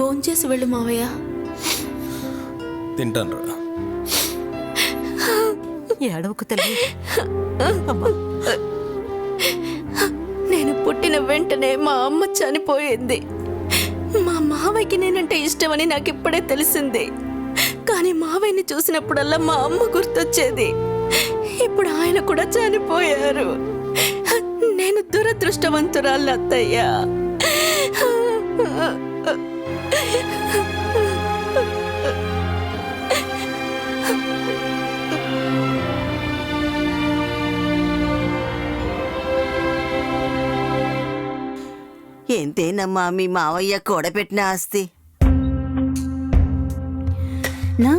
భోంచేసి వెళ్ళు మావయ్య. తింటాను రా. ఏడవకు తల్లి. నేను పుట్టిన వెంటనే మా అమ్మ చనిపోయింది. మా మావయ్యకి నేనంటే ఇష్టమని నాకు ఇప్పుడే తెలిసింది. కానీ మావయ్యని చూసినప్పుడల్లా మా అమ్మ గుర్తొచ్చేది. ఇప్పుడు ఆయన కూడా చనిపోయారు. నేను దురదృష్టవంతురాలు అత్తయ్య. ఎంతేనమ్మా మీ మావయ్య కూడబెట్టిన ఆస్తి. నా